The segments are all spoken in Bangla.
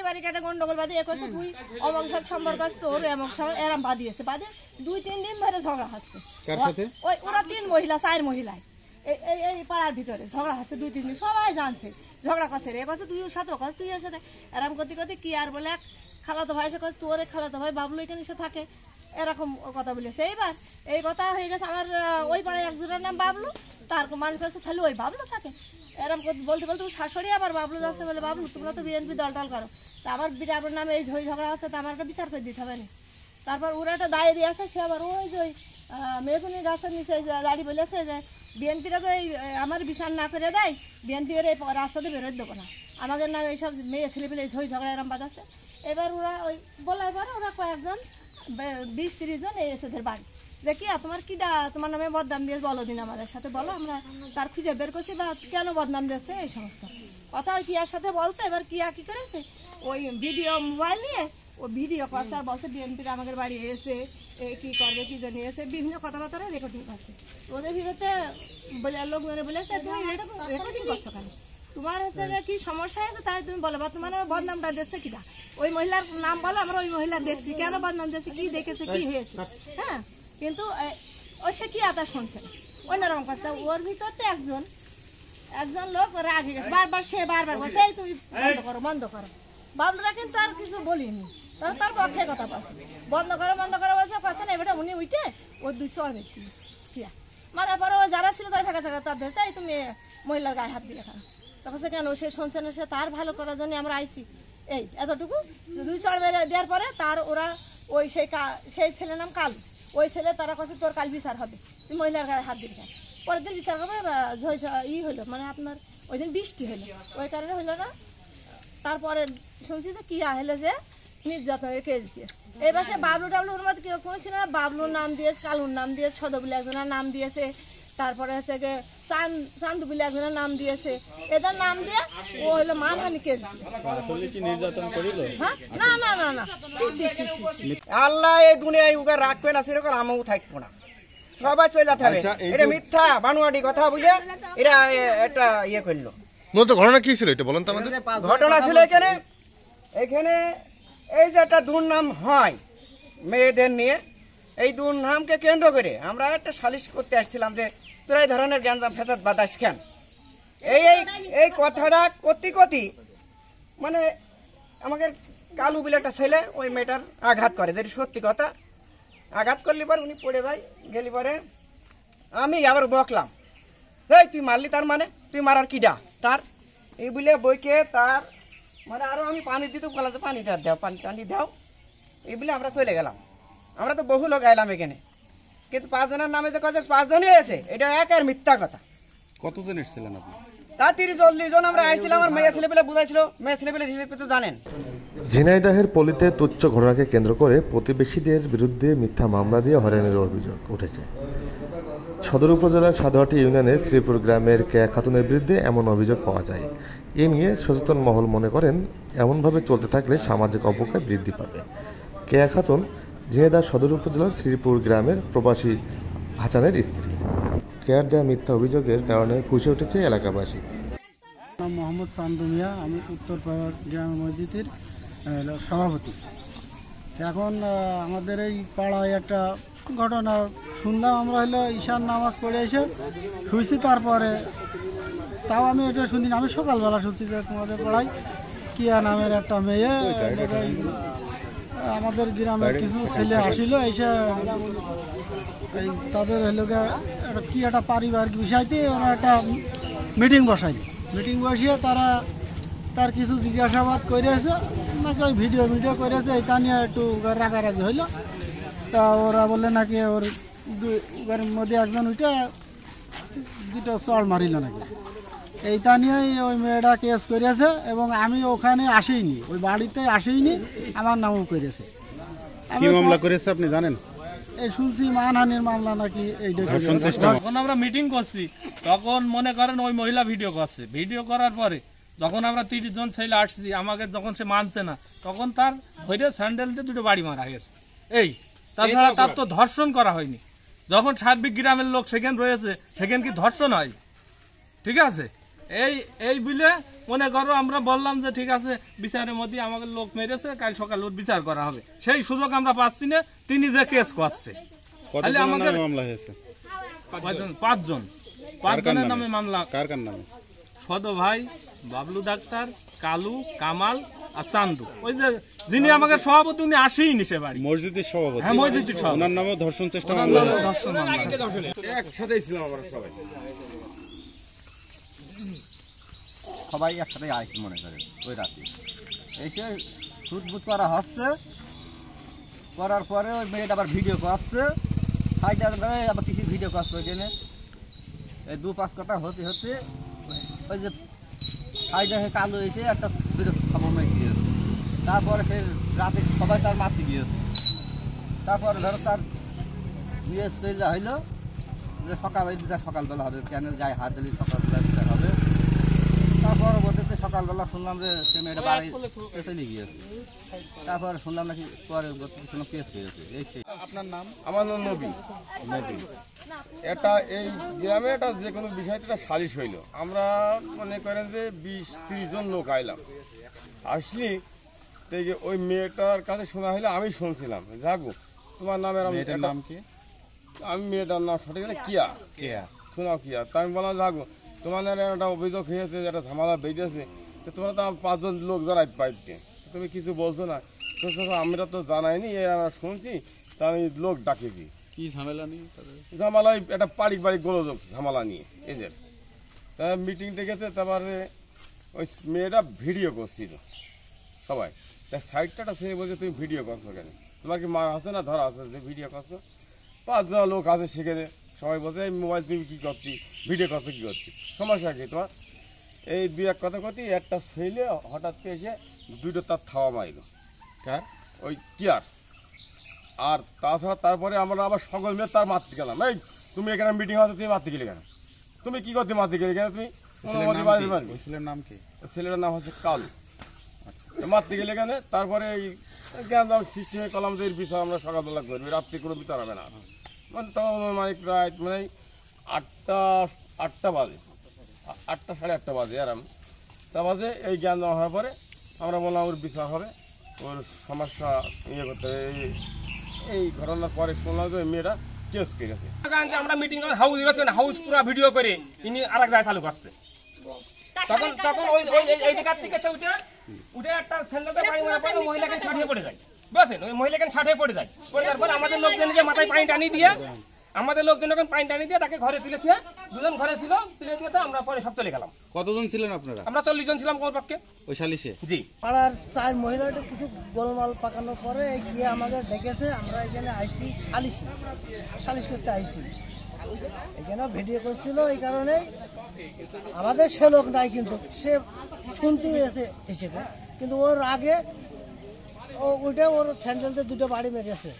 পারিবারিক একটা গন্ডগোল বাদে একশো তুই অবংশার সম্পর্ক আছে তোর এরম বাদিয়েছে বাদে 2-3 দিন ধরে ঝগড়া হচ্ছে ওই ওরা 3 মহিলা 4 মহিলায় এই পাড়ার ভিতরে ঝগড়া হচ্ছে 2-3 দিন সবাই জানছে ঝগড়া করছে রে কছে তুই ওর সাথে কছে তুই ওর সাথে এরম করতে করতে কি আর বলে খালাতো ভাই এসে কছে তোর খালাতো ভাই বাবলু এখানে এসে থাকে এরকম কথা বলেছে। এইবার এই কথা হয়ে গেছে আমার ওই পাড়ায় একজনের নাম বাবলু তার মানুষ কাছে তাহলে ওই বাবলু থাকে এরকম বলতে বলতে শাশুড়ি আবার বাবলু যাচ্ছে বলে বাবলু তোমরা তো বিএনপি দল করো তা আমার বিরাটের নামে এই ঝগড়া আছে তা আমার একটা বিচার করে দিতে হবে না। তারপর ওরা একটা ডায়েরি আছে সে আবার ওই যে মেঘুনি গাছের নিচে দাঁড়িয়ে বলেছে যে বিএনপিরা তো এই আমার বিচার না করে দেয় বিএনপির এই রাস্তাতে বেরোয় দেবো না আমাদের নামে এইসব মেয়ে ছেলেপিলে এই ঝগড়া এরম বাজাচ্ছে। এবার ওরা ওই বলার পরে ওরা কয়েকজন 20-30 জন এসে বাড়ি দেখি তোমার কিটা তোমার নামে বদনাম দিয়ে বলো দিন আমাদের সাথে বলো আমরা তার খুঁজে বের করছি বা কেন বদনাম দিয়েছে এই সমস্ত কথা ওই কিয়ার সাথে বলছে। এবার কিয়া কি করেছে ওই ভিডিও মোবাইল নিয়ে ও ভিডিও করছে আর বলছে বিএনপির আমাদের বাড়ি এসে কি করবে কি জানি এসে বিভিন্ন কথাবার্তা রেকর্ডিং করছে ওদের ভিতরে বলে লোকজনে বলেছে তুমি রেকর্ডিং করছো কেন তোমার হচ্ছে কি সমস্যা আছে তাই তুমি বলো বা তোমার বদনামটা দিচ্ছে কিনা ওই মহিলার নাম বলো আমরা ওই মহিলা দেখছি কেন বদনাম দিয়েছে কি দেখেছে কি হয়েছে হ্যাঁ কিন্তু ওই সে কি আতা শুনছে অন্যরকম কথা ওর ভিতরতে একজন লোক রাগে গেছে বারবার বলছে এই তুমি বন্ধ করো বাবলুরা কিন্তু আর কিছু বলিনি তার পক্ষে কথা বলছে বন্ধ করো বলছে কথা না এবারে উনি উঠে ও 200 ব্যক্তি কিয়া মারার পরে ও যারা ছিল তার ফেঁকা জায়গা তার ধরছে এই তুমি মহিলার গায়ে হাত দিয়ে খাও তখন কেন সে শুনছে না সে তার ভালো করার জন্য আমরা আইছি এই এতটুকু 200 মেরে দেওয়ার পরে তার ওরা ওই সেই ছেলের নাম কাল ওই ছেলে তারা কাছে তোর কাল বিচার হবে তুই মহিলার গায়ে হাত দিবি পরের দিন বিচার করবে হইলো মানে আপনার ওই দিন বৃষ্টি হইলো ওই কারণে হইলো না। তারপরে শুনছি যে কি হলো যে নির্যাতনের কেস দিয়ে এবার সে বাবলু টাবলুর মধ্যে কেউ কোনো ছিল না বাবলুর নাম দিয়েছে কালুর নাম দিয়েছে সদবুলি একজনের নাম দিয়েছে তারপরে হচ্ছে গিয়ে চান্দু বলে একজনের নাম দিয়েছে এদের নাম দিয়ে ও হলো মানহানি কেস না না না না আল্লাহ এই দুনিয়ায় উগা রাখবে না সেরকম আমিও থাকবো না সবাই চলে যাবে এটা মিথ্যা বানুয়াটি কথা বুঝে এরা একটা ইয়ে করলো মূলত ঘটনা কি ছিল এটা বলেন তো আমাদের ঘটনা ছিল এখানে এই যে একটা দুর্নাম হয় মেয়েদের নিয়ে এই দুর্নামকে কেন্দ্র করে আমরা একটা সালিশ করতে আসছিলাম যে তোরা এই ধরনের গ্যাঞ্জাম ফেসাদ বাতাস কেন এই কথাটা কতি মানে আমাকে কালু বলে একটা ছেলে ওই মেয়েটার আঘাত করে যেটি সত্যি কথা আঘাত করলি পর উনি পড়ে যায় গেলি পরে আমি আবার বকলাম এই তুই মারলি তার মানে তুই মারার কিডা তার এই বলে বইকে তার মানে আরো আমি পানি দিতে বললাম যে পানিটা দাও পানি টানি দাও এই বলে আমরা চলে গেলাম। আমরা তো বহু লোক এলাম এখানে কিন্তু 5 জনের নামে যে কথা 5 জনই আছে এটা একের মিথ্যা কথা। কতজন এসেছিলেন আপনি? তা 30-40 জন আমরা আসছিলাম আমার মেয়ে ছেলেপেলে বুঝাইছিল মেয়ে ছেলেপেলে হিসেবে তো জানেন। ঝিনাইদহের পল্লীতে তুচ্ছ ঘটনাকে কেন্দ্র করে প্রতিবেশীদের বিরুদ্ধে মিথ্যা মামলা দিয়ে হয়রানির অভিযোগ উঠেছে। সদর উপজেলার সাধুহাটি ইউনিয়নের শ্রীপুর গ্রামের কেয়া খাতুনের বিরুদ্ধে এমন অভিযোগ পাওয়া যায়। এ নিয়ে সচেতন মহল মনে করেন এমনভাবে চলতে থাকলে সামাজিক অবক্ষয় বৃদ্ধি পাবে। কেয়া খাতুন ঝিনাইদহ সদর উপজেলার শ্রীপুর গ্রামের প্রবাসী হাসানের স্ত্রী। কেয়ার দেওয়া মিথ্যা অভিযোগের কারণে ফুঁসে উঠেছে এলাকাবাসী। মোহাম্মদ চান্দু মিয়া, আমি উত্তরপাড়া গ্রাম মসজিদের সভাপতি। এখন আমাদের এই পাড়ায় একটা ঘটনা শুনলাম আমরা হলো ঈশান নামাজ পড়ে এসে শুয়েছি তারপরে তাও আমি এটা শুনিনি আমি সকালবেলা শুনছি যে তোমাদের পাড়ায় কিয়া নামের একটা মেয়ে আমাদের গ্রামের কিছু ছেলে আসিল এসে এই তাদের হলো কি একটা পারিবারিক বিষয়তে ওরা একটা মিটিং বসিয়ে তারা তার কিছু জিজ্ঞাসাবাদ করেছে নাকি ওই ভিডিও করেছে এটা নিয়ে একটু রাগারাগি হইলো। তা ওরা বললে নাকি ওর মধ্যে একজন উঠে দুটো চড় মারিল নাকি এইটা নিয়েই ওই মেয়েটা কেস করেছে এবং আমি ওখানে আসিনি ওই বাড়িতে আসিনি আমার নামও করেছে। কি মামলা করেছে আপনি জানেন? এই শুনছি মানহানির মামলা নাকি এইটা। যখন আমরা মিটিং করছি তখন মনে করেন ওই মহিলা ভিডিও করার পরে যখন আমরা 30 জন ছেলে আসছি আমাকে যখন সে মানছে না তখন তার ধরে স্যান্ডেল দিয়ে 2টো বাড়ি মারা গেছে। এই তাছাড়া তার তো ধর্ষণ করা হয়নি। যখন সার্বিক গ্রামের লোক সেখানে রয়েছে সেখানে কি ধর্ষণ হয়? ঠিক আছে এই বলে মনে করো আমরা বললাম যে ঠিক আছে বিচারের মধ্যে আমাকে লোক মেরেছে, কাল সকালে ওর বিচার করা হবে, সেই সুযোগ আমরা পাচ্ছি না। তিনি যে কেস করছে আমাদের মামলা হয়েছে 5জনের নামে মামলা। কার নামে? সদ ভাই, বাবলু ডাক্তার, কালু, কামাল আর চান্দু। ওই যে যিনি আমাকে সভাপতি উনি আসেইনি সে বাড়ি, মসজিদের সভাপতি। হ্যাঁ মসজিদের সভাপতি। ওনার নামে ধর্ষণ চেষ্টা ওনার মামলা। নামে ধর্ষণ মামলা। একসাথেই ছিলাম আমরা সবাই, সবাই একসাথে আইসি মনে করেন। ওই রাতে এসে সুদবুদ করা হচ্ছে, করার পরে ওই মেয়েটা আবার ভিডিও করছে, সাইডার আবার কিছু ভিডিও করছে ওইখানে। এই 2-5 কথা হতে হতে ওই যে সাইডে কালো এসে একটা ভিডিও খবর মেয়ে দিয়েছে। তারপরে সে রাতে সবাই তার মারতে গিয়েছে। তারপরে ধরো তার বিয়ে চলে হইলো যে সকালবেলা হবে, কেন যাই হাত দিলি সকালবেলা বিচার হবে। তারপর বলতে সকালবেলা শুনলাম যে সে মেয়েটা বাড়ি চলে গিয়েছে। তারপর শুনলাম নাকি পরে কোনো কেস হয়েছে। আপনার নাম? আমার নাম নবী। এটা এই গ্রামে এটা যে কোনো বিষয়টা সালিশ হইল। আমরা মনে করেন যে 20-30 জন লোক আইলাম, আসলি থেকে ওই মেয়েটার কাছে শোনা হইলে আমি শুনছিলাম, যাগো তোমার নাম এরকম নাম কি? আমি মেয়েটার নাম সঠিক কিয়া, শোনাও কিয়া। তা আমি বললাম যাগো তোমার একটা অভিযোগ হয়েছে, একটা ঝামেলা বেরিয়েছে, তো তোমরা তো 5 জন লোক জড়াই পাইতে, তুমি কিছু বলছো না। তো আমরা তো জানাইনি, আমরা শুনছি, তা আমি লোক ডাকেছি। কি ঝামেলা নিয়ে? ঝামেলা একটা পারিবারিক গোলযোগ ঝামেলা নিয়ে এদের। তা মিটিং ডেকেছে, তারপরে ওই মেয়েটা ভিডিও করছিল সবাই। তা সাইডটা সে বলছে তুমি ভিডিও করছো কেন, তোমার কি মার আছে না ধরা আছে যে ভিডিও করছো? 5 জন লোক আছে সেখানে, সবাই বলছে এই মোবাইল তুমি কী করছি, ভিডিও করছো কী করছি, সমস্যা কি তোমার? এই 2-1 কথা কথি একটা ছেলে হঠাৎ এসে 2টো তার থাওয়া মারিল। কার? ওই কিয়ার। আর তাছাড়া তারপরে আমরা আবার সকল মেয়ে তার মারতে গেলাম, এই তুমি এখানে মিটিং হচ্ছে তুমি মারতে গেলে কেন, তুমি কি করতে মারতে গেলে কেন, তুমি ছেলের নাম কি? ছেলেটার নাম হচ্ছে কালু। মারতে গেলে কেন? তারপরে এই জ্ঞান সৃষ্টি হয়ে কলাম যে বিচার আমরা সকালবেলা করবি, রাত্রি কোনো বিচার হবে না। মানে তখন মানে প্রায় মানে 8টা বাজে, 8টা 8:30 বাজে আরাম তা বাজে। এই জ্ঞান দেওয়া হওয়ার পরে আমরা বললাম ওর বিচার হবে, ওর সমস্যা ইয়ে করতে হবে। এই ঘটনার পরে শুনলাম যে মেয়েরা কেস করেছে। আমরা মিটিং হাউস হাউস পুরো ভিডিও করে ইনি আর এক জায়গায় চালু করছে। তখন ওই এই জায়গার থেকে সে উঠে একটা স্যান্ডেলটা পানি মারা পড়ে মহিলাকে ছাড়িয়ে পড়ে যায়, বুঝছেন? ওই মহিলাকে ছাড়িয়ে পড়ে যায়। পড়ে যাওয়ার পর আমাদের লোকজন যে মাথায় পানি টানি দিয়ে, তাকে ঘরে তুলেছে। 2 জন ঘরে ছিল, তুলে দিয়ে আমরা পরে সব চলে গেলাম। কতজন ছিলেন আপনারা? আমরা 40 জন ছিলাম কমপক্ষে ওই সালিশে। জি। পাড়ার 4 মহিলাটা কিছু গোলমাল পাকানোর পরে গিয়ে আমাদের ডেকেছে। আমরা এখানে আইছি সালিশ করতে আইছি। এখানে ভিডিও করছিল, এই কারণে আমাদের সে লোক নাই, কিন্তু সে শুনতে এসে হিসেবে, কিন্তু ওর আগে ওইটা ওর স্যান্ডেলতে 2টো বাড়ি মেরেছে।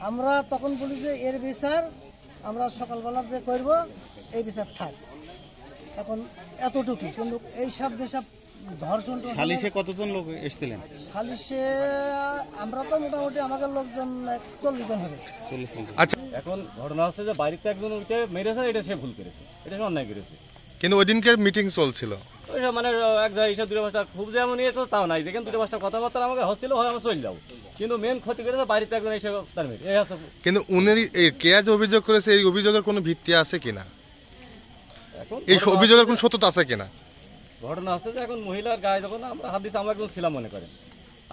আমরা তখন বলি যে এর বিচার আমরা সকালবেলা যে করব, এই বিচার থাক। এখন এতটুকু, কিন্তু এই সব যেসব ধর্ষণ সালিশে কতজন লোক এসেছিলেন? সালিশে আমরা তো মোটামুটি আমাদের লোকজন 40 জন হবে। আচ্ছা, এখন ঘটনা হচ্ছে যে বাড়িতে একজন উঠে মেরেছে, এটা সে ভুল করেছে, এটা সে অন্যায় করেছে। কিন্তু ওই দিনকে মিটিং চলছিল, ওইসব মানে এক জায়গায় এইসব 2-5টা খুব যেমন ইয়ে তো তাও নাই, দেখেন 2-5টা কথাবার্তা আমাকে হচ্ছিল, হয় আমরা চলে যাবো। কিন্তু মেন ক্ষতি করেছে বাড়িতে একজন এসে তার মেয়ে। এই আছে। কিন্তু উনি কে আজ অভিযোগ করেছে, এই অভিযোগের কোনো ভিত্তি আছে কিনা, এই অভিযোগের কোনো সত্যতা আছে কিনা? ঘটনা হচ্ছে যে এখন মহিলার গায়ে যখন আমরা হাত দিচ্ছি, আমরা একজন ছিলাম মনে করেন,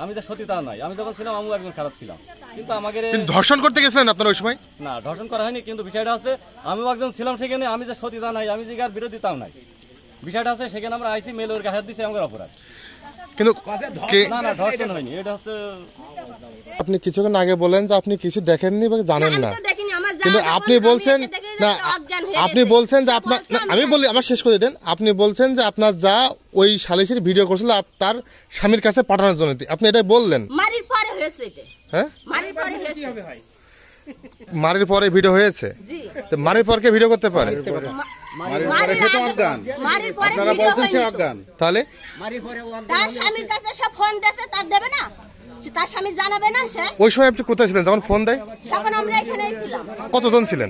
আমি তো সত্যি তা নাই, আমি যখন ছিলাম আমিও একজন খারাপ ছিলাম। কিন্তু আমাকে ধর্ষণ করতে গেছিলেন আপনারা ওই সময়? না, ধর্ষণ করা হয়নি, কিন্তু বিষয়টা হচ্ছে আমিও একজন ছিলাম সেখানে, আমি যে সত্যি তা নাই, আমি যে গার বিরোধী তাও নাই। বিষয়টা হচ্ছে সেখানে আমরা আইসি মেল ওর গায়ে হাত দিচ্ছি, আমাদের অপরাধ। কিন্তু না না, ধর্ষণ হয়নি। এটা হচ্ছে আপনি কিছুক্ষণ আগে বলেন যে আপনি কিছু দেখেননি বা জানেন না, কিন্তু আপনি বলছেন না, আপনি বলছেন যে আপনার, আমি বলি আমার শেষ করে দেন। আপনি বলছেন যে আপনার যা ওই সালিশের ভিডিও করছিল তার স্বামীর কাছে পাঠানোর জন্য, আপনি এটাই বললেন। মারির পরে হয়েছে এটা। হ্যাঁ, মারির পরে হয়েছে। মারির পরে ভিডিও হয়েছে, তো মারির পর কে ভিডিও করতে পারে? আপনারা বলছেন সে অজ্ঞান, তাহলে তার স্বামীর কাছে সব ফোন দিয়েছে, তার দেবে না? তার স্বামী জানাবে না সে? ওই সময় আপনি কোথায় ছিলেন যখন ফোন দেয়? তখন আমরা এখানেই ছিলাম। কতজন ছিলেন?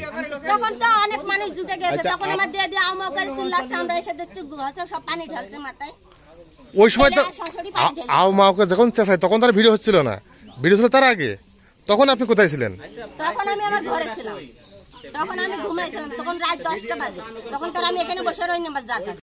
তখন তো অনেক মানুষ জুটে গেছে, তখন আমার দিয়ে দিয়ে আমাকে চিল্লাচ্ছে, আমরা এসে দেখছি ঘুমাচ্ছে, সব পানি ঢালছে মাথায়। ওই সময় তো শাশুড়ি পানি ঢেলে। আও মাওকে যখন চেঁচায় তখন তার ভিডিও হচ্ছিল না, ভিডিও ছিল তার আগে। তখন আপনি কোথায় ছিলেন? তখন আমি আমার ঘরে ছিলাম, তখন আমি ঘুমাইছিলাম, তখন রাত 10টা বাজে, তখন তার আমি এখানে বসে রই নাম্বার যাচ্ছি।